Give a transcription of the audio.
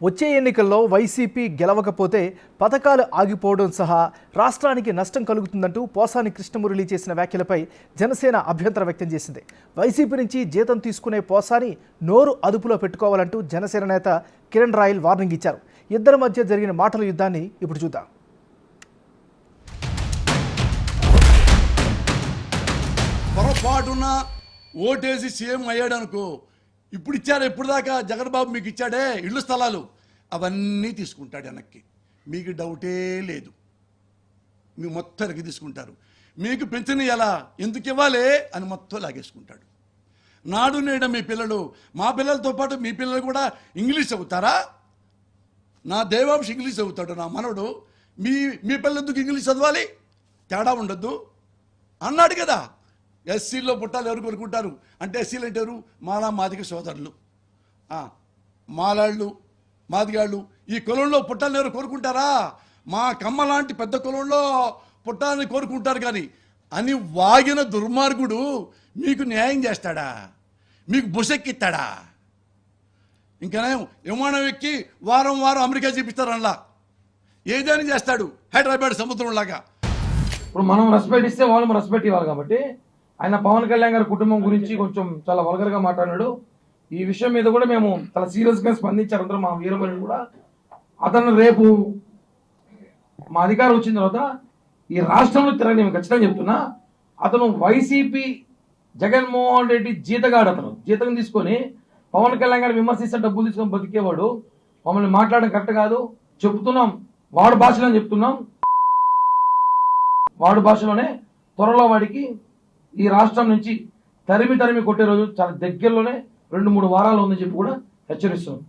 వచ్చే ఎన్నికల్లో వైసీపీ గెలవకపోతే పథకాలు ఆగిపోవడం సహా రాష్ట్రానికి నష్టం కలుగుతుందంటూ పోసాని కృష్ణమురళి చేసిన వ్యాఖ్యలపై జనసేన అభ్యంతరం వ్యక్తం చేసింది. వైసీపీ నుంచి జీతం తీసుకునే పోసాని నోరు అదుపులో పెట్టుకోవాలంటూ జనసేన నేత కిరణ్ రాయల్ వార్నింగ్ ఇచ్చారు. ఇద్దరి మధ్య జరిగిన మాటల యుద్ధాన్ని ఇప్పుడు చూద్దాం. పొరపాటున ఓటేసి సీఎం అయ్యాడు అనుకో, ఇప్పుడు ఇచ్చారు, ఎప్పుడు దాకా జగన్ బాబు మీకు ఇచ్చాడే ఇళ్ళు స్థలాలు, అవన్నీ తీసుకుంటాడు వెనక్కి. మీకు డౌటే లేదు, మీకు మొత్తం వెనక్కి తీసుకుంటారు. మీకు పెన్షన్ ఎలా ఎందుకు ఇవ్వాలి అని మొత్తం లాగేసుకుంటాడు. నాడు నేడు మీ పిల్లలు, మా పిల్లలతో పాటు మీ పిల్లలు కూడా ఇంగ్లీష్ అవుతారా? నా దేవాంశ ఇంగ్లీష్ అవుతాడు, నా మనవడు. మీ పిల్లలు ఎందుకు ఇంగ్లీష్ చదవాలి? తేడా ఉండొద్దు అన్నాడు కదా. ఎస్సీల్లో పుట్టాలు ఎవరు కోరుకుంటారు అంటే, ఎస్సీలు అంటే ఎవరు? మాలా మాదిగ సోదరులు, మాలాళ్ళు, మాదిగాళ్ళు. ఈ కులంలో పుట్టాలని ఎవరు కోరుకుంటారా? మా కమ్మ లాంటి పెద్ద కులంలో పుట్టాలని కోరుకుంటారు. కానీ అని వాగిన దుర్మార్గుడు మీకు న్యాయం చేస్తాడా? మీకు బుసెక్కిస్తాడా? ఇంకా విమానం ఎక్కి వారం వారం అమెరికా చూపిస్తారు. అలా ఏదైనా చేస్తాడు, హైదరాబాద్ సముద్రంలాగా. ఇప్పుడు మనం రెస్పెక్ట్ ఇస్తే వాళ్ళు రెస్పెక్ట్ ఇవ్వాలి. కాబట్టి ఆయన పవన్ కళ్యాణ్ గారి కుటుంబం గురించి కొంచెం చాలా వల్గర్గా మాట్లాడాడు. ఈ విషయం మీద కూడా మేము చాలా సీరియస్గా స్పందించారు అందరూ. మా వీరమణి కూడా అతను రేపు మా అధికారం వచ్చిన తర్వాత ఈ రాష్ట్రంలో తిరగని నేను ఖచ్చితంగా చెప్తున్నా. అతను వైసీపీ జగన్మోహన్ రెడ్డి జీతగాడు. అతను జీతం తీసుకొని పవన్ కళ్యాణ్ గారు విమర్శిస్తే డబ్బులు తీసుకొని బతికేవాడు. మమ్మల్ని మాట్లాడడం కరెక్ట్ కాదు చెప్తున్నాం. వాడు భాషలో చెప్తున్నాం, వాడు భాషలోనే. త్వరలో వాడికి ఈ రాష్ట్రం నుంచి తరిమి కొట్టే రోజు చాలా దగ్గరలోనే 2-3 వారాలు ఉందని చెప్పి కూడా హెచ్చరిస్తున్నాం.